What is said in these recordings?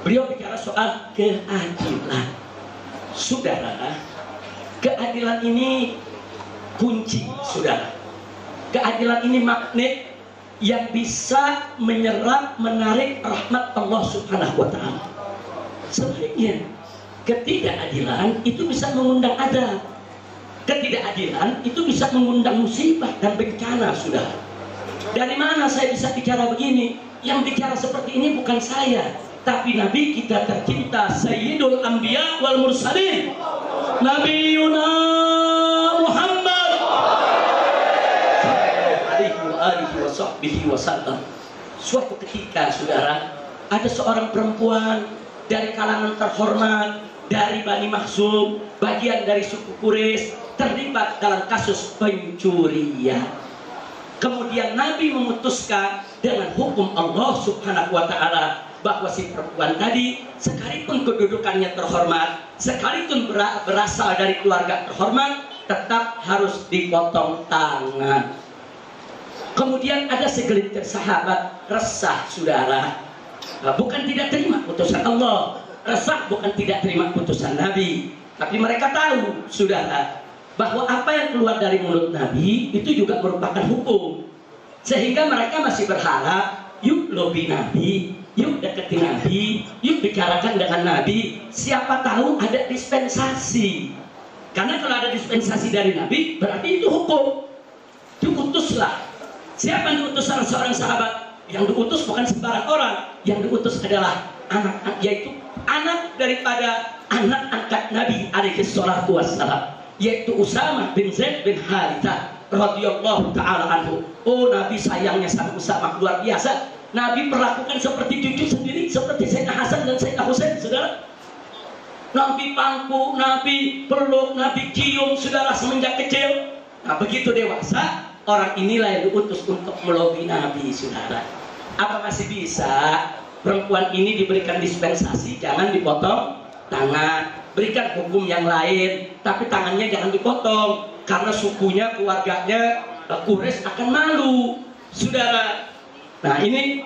Beliau bicara soal keadilan. Saudara, keadilan ini kunci, saudara. Keadilan ini magnet yang bisa menyerap, menarik rahmat Allah Subhanahu wa Ta'ala. Sebaliknya, ketidakadilan itu bisa mengundang azab. Ketidakadilan itu bisa mengundang musibah dan bencana, saudara. Dari mana saya bisa bicara begini? Yang bicara seperti ini bukan saya, tapi Nabi kita tercinta, Sayyidul Anbiya wal Mursalin, Nabi Yuna Muhammad alaihi wasallam. Suatu ketika, saudara, ada seorang perempuan dari kalangan terhormat dari Bani Makhzum, bagian dari suku Quraisy, terlibat dalam kasus pencurian. Kemudian Nabi memutuskan dengan hukum Allah Subhanahu wa Ta'ala bahwa si perempuan tadi, sekalipun kedudukannya terhormat, sekalipun berasal dari keluarga terhormat, tetap harus dipotong tangan. Kemudian ada segelintir sahabat resah, saudara. Bukan tidak terima putusan Allah, resah bukan tidak terima putusan Nabi, tapi mereka tahu, saudara, bahwa apa yang keluar dari mulut Nabi itu juga merupakan hukum. Sehingga mereka masih berharap, yuk lobi Nabi, yuk deketi Nabi, yuk bicarakan dengan Nabi. Siapa tahu ada dispensasi. Karena kalau ada dispensasi dari Nabi, berarti itu hukum. Diutuslah. Siapa yang diutus salah seorang sahabat? Yang diutus bukan sembarang orang. Yang diutus adalah anak, yaitu anak daripada anak angkat Nabi alaihi salatu wassalam, yaitu Usamah bin Zaid bin Harithah radhiyallahu ta'ala anhu. Oh, Nabi sayangnya sama Usamah luar biasa. Nabi perlakukan seperti cucu sendiri, seperti Sayyidina Hasan dan Sayyidina Husain, saudara. Nabi pangku, Nabi peluk, Nabi cium, saudara, semenjak kecil. Nah, begitu dewasa, orang inilah yang diutus untuk melobi Nabi, saudara. Apa masih bisa perempuan ini diberikan dispensasi, jangan dipotong tangan, berikan hukum yang lain, tapi tangannya jangan dipotong, karena sukunya, keluarganya Quraisy akan malu, saudara. Nah, ini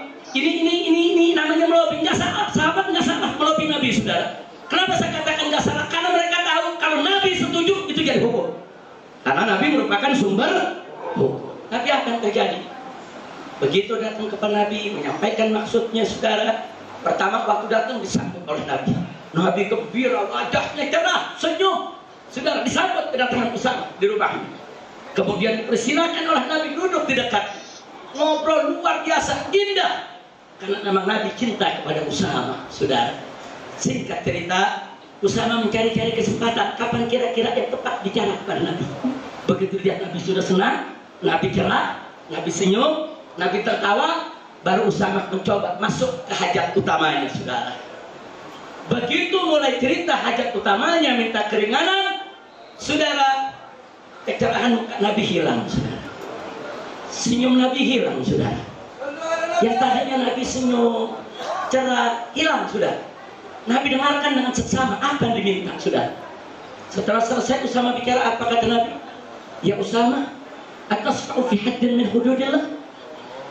namanya melobi. Nggak salah, sahabat nggak salah melobi Nabi, saudara. Kenapa saya katakan nggak salah? Karena mereka tahu kalau Nabi setuju itu jadi hukum, karena Nabi merupakan sumber hukum. Tapi apa yang terjadi? Begitu datang kepada Nabi, menyampaikan maksudnya, saudara. Pertama waktu datang disambut oleh Nabi. Nabi gembira, wajahnya cerah, senyum. Saudara, disambut kedatangan Usamah di rumahnya. Kemudian dipersilakan oleh Nabi duduk di dekat. Ngobrol luar biasa indah. Karena memang Nabi cinta kepada Usamah, saudara. Singkat cerita, Usamah mencari-cari kesempatan kapan kira-kira yang tepat bicara kepada Nabi. Begitu lihat Nabi sudah senang, Nabi cerah, Nabi senyum, Nabi tertawa, baru Usamah mencoba masuk ke hajat utamanya, saudara. Begitu mulai cerita hajat utamanya, minta keringanan, saudara, kecerahan muka Nabi hilang, saudara. Senyum Nabi hilang, saudara. Yang tadinya Nabi senyum, cerah, hilang, saudara. Nabi dengarkan dengan seksama apa yang diminta, saudara. Setelah selesai Usamah bicara, apa kata Nabi? Ya Usamah, atasfa'u fi haddin min hududillah.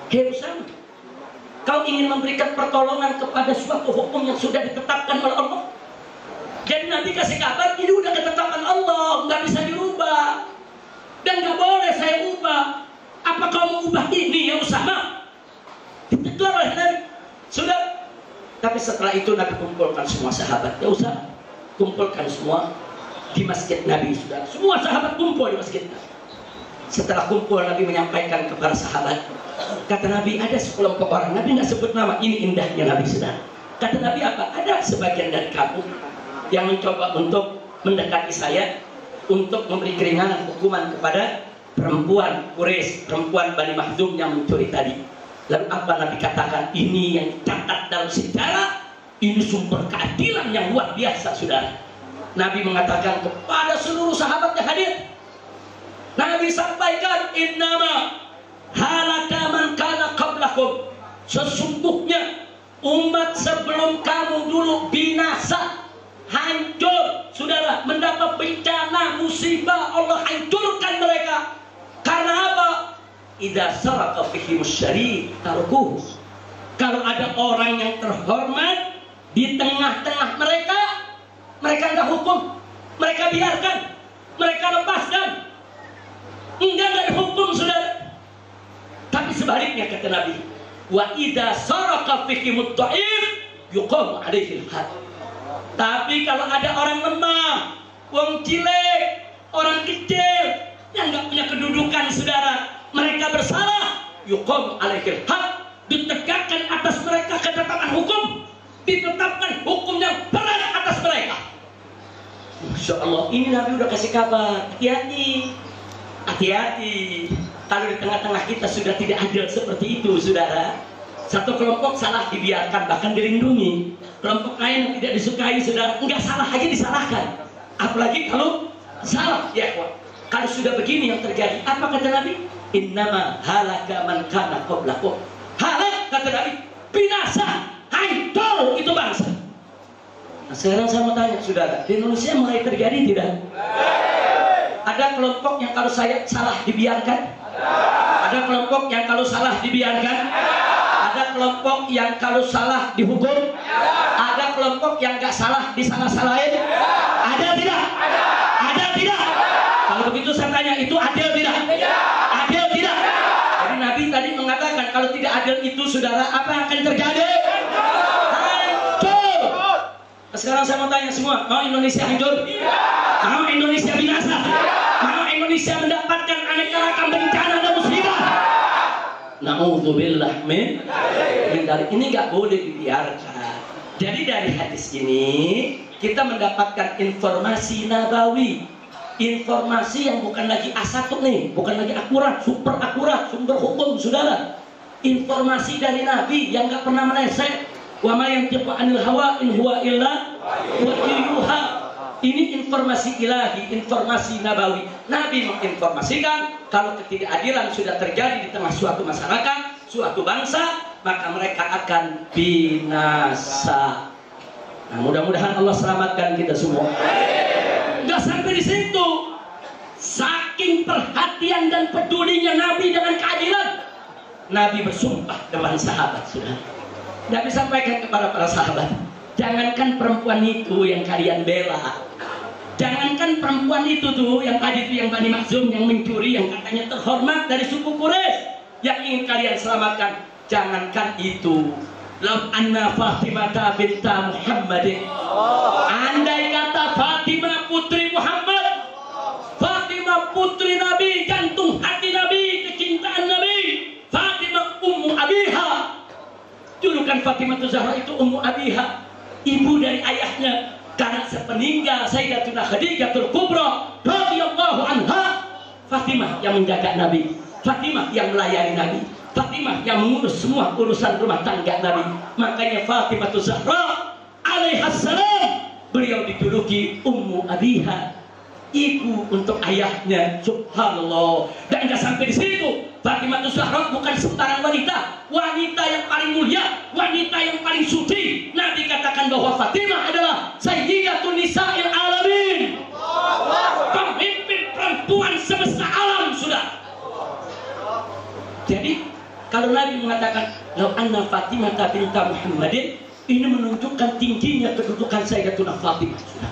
Hei Usamah, kau ingin memberikan pertolongan kepada suatu hukum yang sudah ditetapkan oleh Allah. Jadi Nabi kasih kabar, ini udah ketetapan Allah, nggak bisa dirubah, dan nggak boleh saya ubah. Apa kau mau ubah ini ya Usamah? Ditegur oleh Nabi. Sudah. Tapi setelah itu Nabi kumpulkan semua sahabat. Ya Usamah, kumpulkan semua di masjid Nabi, sudah. Semua sahabat kumpul di masjid Nabi. Setelah kumpul, Nabi menyampaikan kepada sahabat. Kata Nabi, ada sekelompok orang. Nabi nggak sebut nama. Ini indahnya Nabi, sudah. Kata Nabi apa? Ada sebagian dari kamu yang mencoba untuk mendekati saya, untuk memberi keringanan hukuman kepada perempuan Quraisy, perempuan Bani Makhzum yang mencuri tadi. Lalu apa Nabi katakan? Ini yang dicatat dalam sejarah. Ini sumber keadilan yang luar biasa, saudara. Nabi mengatakan kepada seluruh sahabat yang hadir, Nabi sampaikan, innama halaka man kana qablakum. Sesungguhnya umat sebelum kamu dulu binasa, hancur, saudara, mendapat bencana, musibah, Allah hancurkan mereka. Karena apa? Idza saraka fihi musyari tarkuh. Kalau ada orang yang terhormat Di tengah-tengah mereka nggak hukum, mereka biarkan, mereka lepaskan, enggak hukum, saudara. Tapi sebaliknya kata Nabi, wa idza saraka fikimut dhaif yuqam alaihi al-had. Tapi kalau ada orang lemah, wong cilik, orang kecil yang nggak punya kedudukan, saudara, mereka bersalah, yuqam alaihi al-had, ditegakkan atas mereka ketetapan hukum, ditetapkan hukum yang berat atas mereka. Masya Allah, ini Nabi udah kasih kabar, hati-hati, hati-hati. Kalau di tengah-tengah kita sudah tidak adil seperti itu, saudara. Satu kelompok salah dibiarkan, bahkan dilindungi. Kelompok lain yang tidak disukai, saudara, enggak salah aja disalahkan. Apalagi kalau salah, ya kawan. Kalau sudah begini yang terjadi, apa kata Nabi? Innama halaka man kana qablakum. Halak, kata Nabi, binasa, hancur itu bangsa. Nah, sekarang saya mau tanya, saudara, di Indonesia mulai terjadi tidak? Ada kelompok yang kalau saya salah dibiarkan? Ada kelompok yang kalau salah dibiarkan? Ada kelompok yang kalau salah dihukum? Ada kelompok yang gak salah disalah-salahin? Ada tidak? Ada tidak? Kalau begitu saya tanya, itu adil tidak? Adil tidak? Jadi Nabi tadi mengatakan kalau tidak adil itu, saudara, apa yang akan terjadi? Hancur. Nah, sekarang saya mau tanya semua, mau Indonesia hancur? Mau Indonesia binasa? Mau Indonesia mendapatkan aneka ragam bencana dan musibah? Na'udzubillah min dzalik. Ini nggak boleh dibiarkan. Jadi dari hadis ini kita mendapatkan informasi nabawi, informasi yang bukan lagi asatut nih, bukan lagi akurat, super akurat, sumber hukum, saudara. Informasi dari Nabi yang nggak pernah meleset. Wa ma yantiqu 'anil hawa in huwa illa wahyuha. Ini informasi ilahi, informasi nabawi. Nabi menginformasikan kalau ketidakadilan sudah terjadi di tengah suatu masyarakat, suatu bangsa, maka mereka akan binasa. Nah, mudah-mudahan Allah selamatkan kita semua. Nggak sampai di situ. Saking perhatian dan pedulinya Nabi dengan keadilan, Nabi bersumpah depan sahabat, sudah. Nabi sampaikan kepada para sahabat, jangankan perempuan itu yang kalian bela, jangankan perempuan itu tuh yang tadi itu yang Bani Makhzum yang mencuri, yang katanya terhormat dari suku Quraisy, yang ingin kalian selamatkan, jangankan itu. Lau anna Fatimah binta Muhammadin, andai kata Fatimah putri Muhammad, Fatimah putri Nabi, jantung hati Nabi, kecintaan Nabi, Fatimah ummu abiha. Julukan Fatimah Zahra itu ummu abiha, ibu dari ayahnya, karena sepeninggal Sayyidatuna Khadijatul Kubra radhiyallahu anha. Fatimah yang menjaga Nabi, Fatimah yang melayani Nabi, Fatimah yang mengurus semua urusan rumah tangga Nabi. Makanya Fatimah Zahra alaihassalam, beliau dijuluki ummu abiha, ibu untuk ayahnya. Subhanallah. Dan nggak sampai di situ, Fatimah Zahra bukan sembarang wanita, wanita yang paling mulia, wanita yang paling suci. Nabi katakan bahwa Fatimah adalah sayyidatun nisa'il alamin, pemimpin perempuan semesta alam, sudah. Jadi kalau Nabi mengatakan lau anna Fatimah binta Muhammadin, ini menunjukkan tingginya kedudukan Sayyidatuna Fatimah, sudah.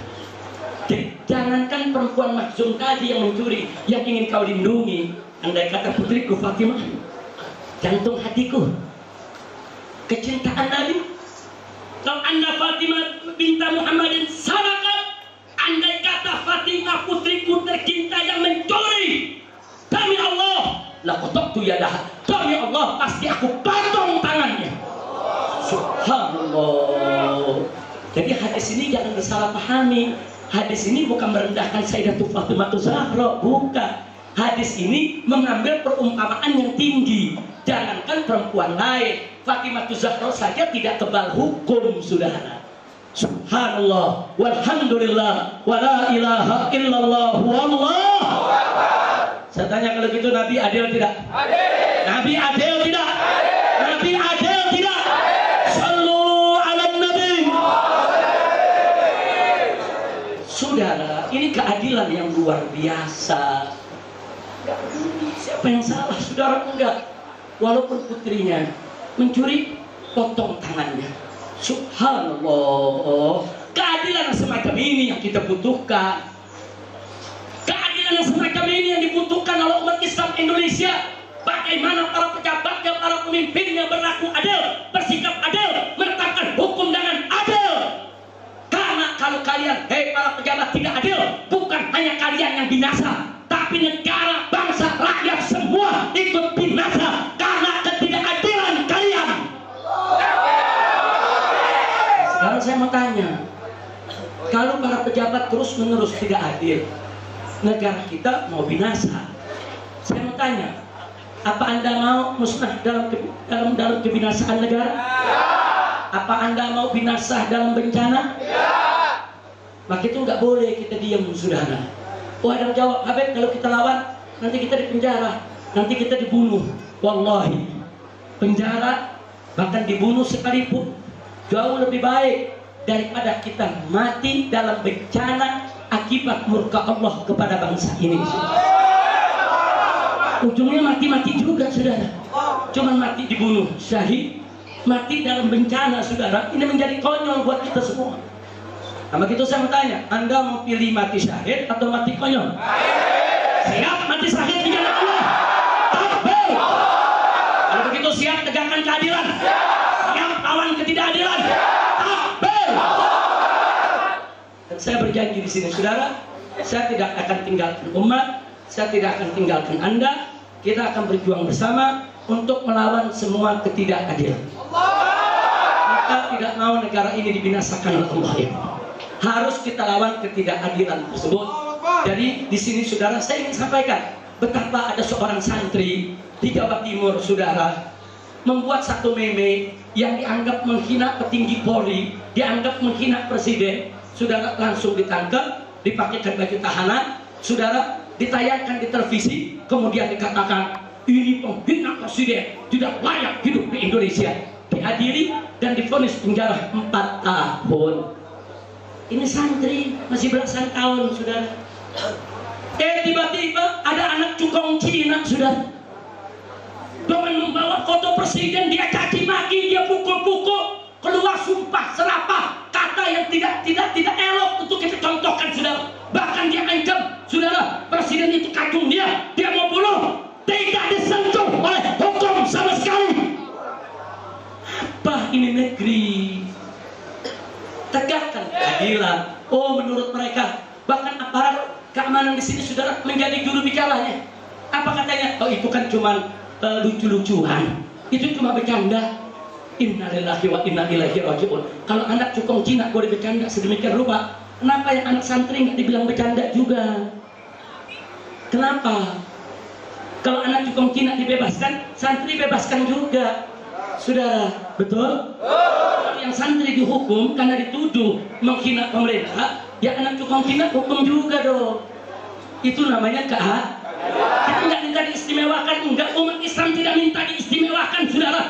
Jadi jangankan perempuan Makhzum tadi yang mencuri, yang ingin kau lindungi. Andai kata putriku Fatimah, jantung hatiku, kecintaan Nabi. Lau anna Fatimah binta Muhammadin sarakat, andai kata Fatimah putriku tercinta yang mencuri, demi Allah laqattu yadaha, demi Allah pasti aku potong tangannya. Subhanallah. Jadi hadis ini jangan disalahpahami. Hadis ini bukan merendahkan Sayyidatuna Fatimah Zahra, bukan. Hadis ini mengambil perumpamaan yang tinggi. Jangankan perempuan lain, Fatimah Zahra saja tidak kebal hukum, saudara. Subhanallah, walhamdulillah, wala ilaha illallah, wallahu akbar. Saya tanya, kalau gitu Nabi adil tidak? Adil. Nabi adil tidak? Adil. Nabi adil tidak? Adil. Sallu ala Nabi. Saudara, ini keadilan yang luar biasa. Enggak peduli siapa yang salah, saudara, enggak. Walaupun putrinya mencuri, potong tangannya. Subhanallah, keadilan semacam ini yang kita butuhkan. Keadilan semacam ini yang dibutuhkan oleh umat Islam Indonesia. Bagaimana para pejabatnya, para pemimpinnya berlaku adil, bersikap adil, menetapkan hukum dengan adil. Karena kalau kalian, para pejabat tidak adil, bukan hanya kalian yang binasa, tapi negara, bangsa, rakyat semua ikut binasa karena ketidakadilan kalian. Sekarang saya mau tanya, kalau para pejabat terus-menerus tidak adil, negara kita mau binasa. Saya mau tanya, apa Anda mau musnah dalam kebinasaan negara? Apa Anda mau binasa dalam bencana? Maka itu nggak boleh kita diam, saudara. Oh, ada yang jawab, Habib, kalau kita lawan nanti kita dipenjara, nanti kita dibunuh. Wallahi, penjara bahkan dibunuh sekalipun jauh lebih baik daripada kita mati dalam bencana akibat murka Allah kepada bangsa ini. Ujungnya mati-mati juga, saudara. Cuman mati dibunuh, syahid, mati dalam bencana, saudara. Ini menjadi konyol buat kita semua. Nah, begitu saya mau tanya, Anda mau pilih mati syahid atau mati konyol? Siap mati syahid di jalan Allah. Takbir. Kalau begitu siap tegakkan keadilan. Siap lawan ketidakadilan. Takbir. Dan saya berjanji di sini, saudara, saya tidak akan tinggalkan umat, saya tidak akan tinggalkan Anda. Kita akan berjuang bersama untuk melawan semua ketidakadilan. Kita tidak mau negara ini dibinasakan oleh Allah ini. Harus kita lawan ketidakadilan tersebut. Jadi di sini, saudara, saya ingin sampaikan betapa ada seorang santri di Jawa Timur, saudara, membuat satu meme yang dianggap menghina petinggi Polri, dianggap menghina presiden. Saudara, langsung ditangkap, dipakaikan baju tahanan, saudara, ditayangkan di televisi, kemudian dikatakan ini penghina presiden, tidak layak hidup di Indonesia, diadili dan divonis penjara 4 tahun. Ini santri masih belasan tahun, saudara. Tiba-tiba ada anak cukong Cina, saudara, dengan membawa foto presiden, dia caci maki, dia pukul-pukul, keluar sumpah serapah, kata yang tidak elok untuk kita contohkan, saudara. Bahkan dia ancam, saudara, presiden itu kacung dia mau bunuh, tidak disentuh oleh hukum sama sekali. Apa ini negeri? Tegakkan keadilan. Oh, menurut mereka, bahkan aparat keamanan di sini, saudara, menjadi juru bicaranya. Apa katanya? Oh, itu kan cuma lucu-lucuan, itu cuma bercanda. Innalillahi wa inna ilaihi raji'un. Kalau anak cukong Cina boleh bercanda sedemikian rupa, kenapa yang anak santri nggak dibilang bercanda juga? Kenapa? Kalau anak cukong Cina dibebaskan, santri bebaskan juga, saudara. Betul? Kalau yang santri dihukum karena dituduh menghina pemerintah, ya anak cukong Cina hukum juga dong. Itu namanya keadilan. Kita nggak minta diistimewakan, enggak. Umat Islam tidak minta diistimewakan, saudara.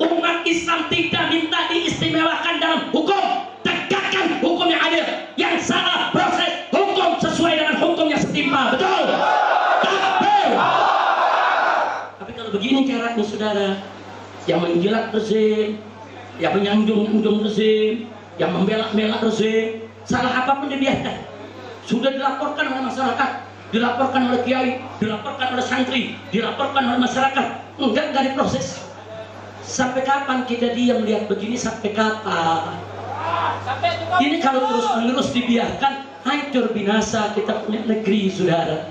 Umat Islam tidak minta diistimewakan dalam hukum. Tegakkan hukum yang adil. Yang salah proses hukum sesuai dengan hukum yang setimpal. Betul? Takbir. Tapi kalau begini caranya, saudara, yang menjilat rezim, yang menyanjung-nyanjung rezim, yang membela-bela rezim, salah apapun dibiarkan. Sudah dilaporkan oleh masyarakat, dilaporkan oleh kiai, dilaporkan oleh santri, dilaporkan oleh masyarakat, enggak diproses. Sampai kapan kita diam lihat begini? Sampai kapan? Ini kalau terus-menerus dibiarkan, hancur binasa kita punya negeri, saudara.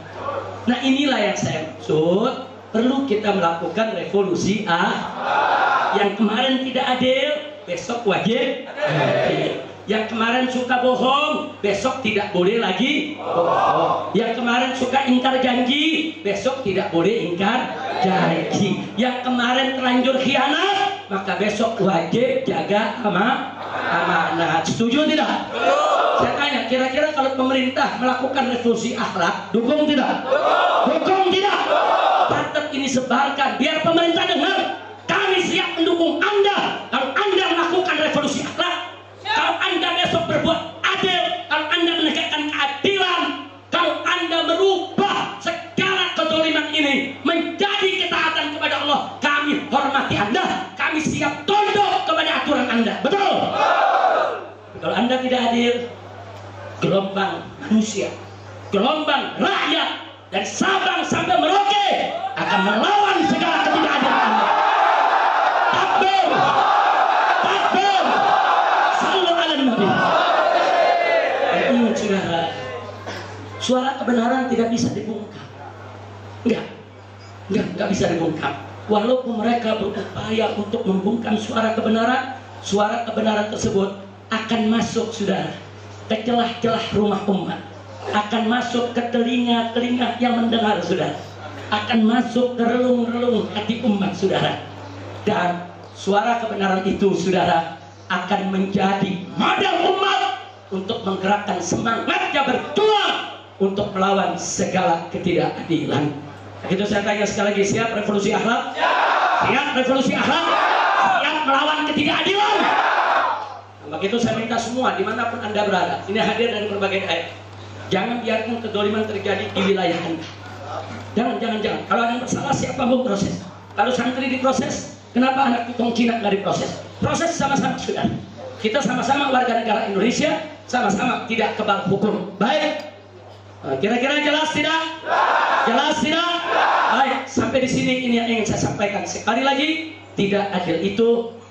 Nah, inilah yang saya maksud, perlu kita melakukan revolusi yang kemarin tidak adil, besok wajib adil. Yang kemarin suka bohong, besok tidak boleh lagi bohong. Yang kemarin suka ingkar janji, besok tidak boleh ingkar janji. Yang kemarin terlanjur khianat, maka besok wajib jaga amanah. Setuju tidak? Saya tanya, kira-kira kalau pemerintah melakukan revolusi akhlak, dukung tidak? Dukung tidak? Tetap ini sebarkan, biar pemerintah dengar. Kami siap mendukung Anda kalau Anda melakukan revolusi akhlak. Kalau Anda besok berbuat adil, kalau Anda menegakkan keadilan, kalau Anda merubah segala kezaliman ini menjadi ketaatan kepada Allah, kami hormati Anda, kami siap tunduk kepada aturan Anda. Betul? Kalau Anda tidak hadir, gelombang manusia, gelombang rakyat dari Sabang sampai Merauke akan melawan segala ketidakadilan Anda. Takbir, takbir, sallu ala nabi. Ingat saudara, suara kebenaran tidak bisa dibungkam. Enggak bisa dibungkam. Walaupun mereka berupaya untuk membungkam suara kebenaran tersebut akan masuk, saudara, ke celah-celah rumah umat, akan masuk ke telinga-telinga yang mendengar, saudara, akan masuk ke relung-relung hati umat, saudara. Dan suara kebenaran itu, saudara, akan menjadi modal umat untuk menggerakkan semangatnya berjuang untuk melawan segala ketidakadilan. Itu saya tanya sekali lagi, siap revolusi akhlak? Siap revolusi akhlak? Siap melawan ketidakadilan? Begitu saya minta semua dimanapun Anda berada, ini hadir dari berbagai daerah, jangan biarkan kedoliman terjadi di wilayah Anda. Jangan. Kalau ada yang bersalah, siapa mau proses? Kalau santri diproses, kenapa anak tukang Cina nggak diproses? Proses sama-sama, sudah. Kita sama-sama warga negara Indonesia, sama-sama tidak kebal hukum. Baik. Kira-kira jelas tidak? Jelas tidak? Baik, sampai di sini ini yang ingin saya sampaikan. Sekali lagi, tidak adil itu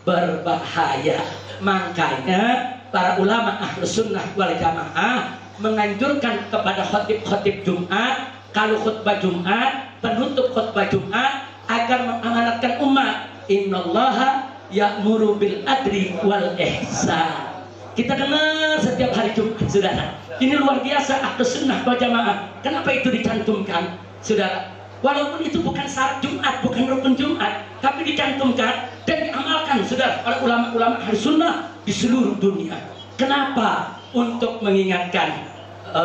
berbahaya. Makanya para ulama Ahlus Sunnah wal Jamaah menganjurkan kepada khotib-khotib Jumat, kalau khutbah Jumat, penutup khutbah Jumat, agar mengamanatkan umat. Innallaha ya'muru bil adli wal ihsan. Kita dengar setiap hari Jumat, saudara. Ini luar biasa Ahlus Sunnah wal Jamaah. Kenapa itu dicantumkan, saudara? Walaupun itu bukan syarat Jumat, bukan rukun Jumat, tapi dicantumkan dan diamalkan, saudara, oleh ulama-ulama Ahlus Sunnah di seluruh dunia. Kenapa? Untuk mengingatkan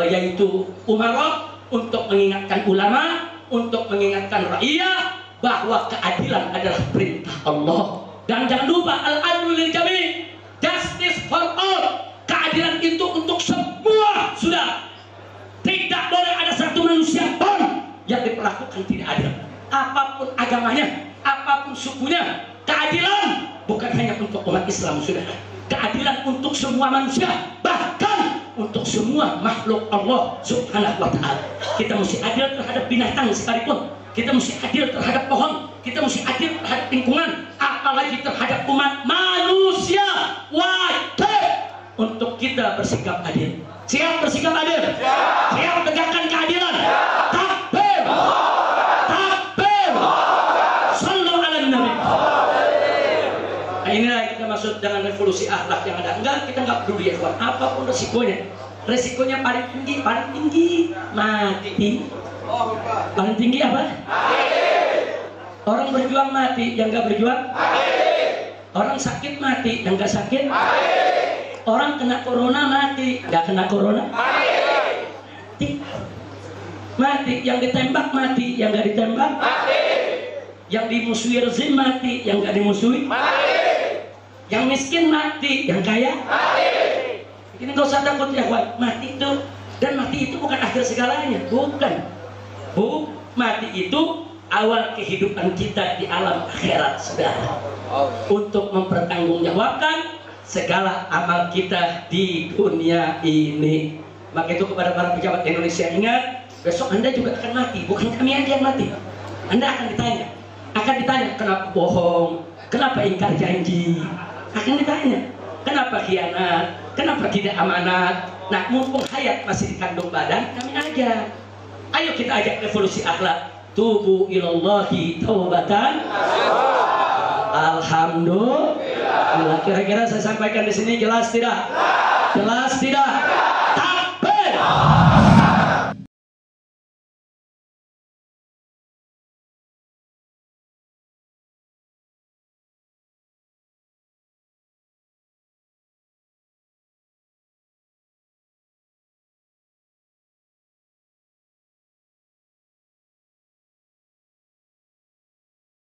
yaitu umara, untuk mengingatkan ulama, untuk mengingatkan rakyat bahwa keadilan adalah perintah Allah. Dan jangan lupa al-adlu lil jami', justice for all. Keadilan itu untuk semua, sudah. Tidak boleh ada satu manusia pun yang diperlakukan tidak adil. Apapun agamanya, apapun sukunya, keadilan bukan hanya untuk umat Islam, sudah. Keadilan untuk semua manusia, bahkan untuk semua makhluk Allah Subhanahu wa ta'ala. Kita mesti adil terhadap binatang sekalipun. Kita mesti adil terhadap pohon, kita mesti adil terhadap lingkungan, apalagi terhadap umat manusia. Wajib untuk kita bersikap adil. Siap bersikap adil? Siap tegakkan keadilan? Takbir! Takbir! Sallu ala nabi. Nah, inilah kita maksud dengan revolusi akhlak yang ada. Enggak, kita enggak peduli ya kawan, apapun resikonya. Resikonya paling tinggi mati. Paling tinggi apa? Orang berjuang mati, yang nggak berjuang mati. Orang sakit mati, yang nggak sakit mati. Orang kena corona mati, nggak kena corona mati. Mati, yang ditembak mati, yang nggak ditembak mati. Yang dimusuhi rezim mati, yang nggak dimusuhi mati. Yang miskin mati, yang kaya mati. Ini nggak usah takut ya kawan, mati itu, dan mati itu bukan akhir segalanya, bukan. Mati itu awal kehidupan kita di alam akhirat, saudara. Untuk mempertanggungjawabkan segala amal kita di dunia ini. Maka itu kepada para pejabat Indonesia, ingat, besok Anda juga akan mati, bukan kami aja yang mati. Anda akan ditanya kenapa bohong, kenapa ingkar janji, akan ditanya kenapa khianat, kenapa tidak amanat. Nah, mumpung hayat masih dikandung badan, kami aja. Ayo kita ajak revolusi akhlak. Tubu ilallahi taubatan. Alhamdulillah. Kira-kira saya sampaikan di sini jelas tidak? Jelas tidak? Takbir!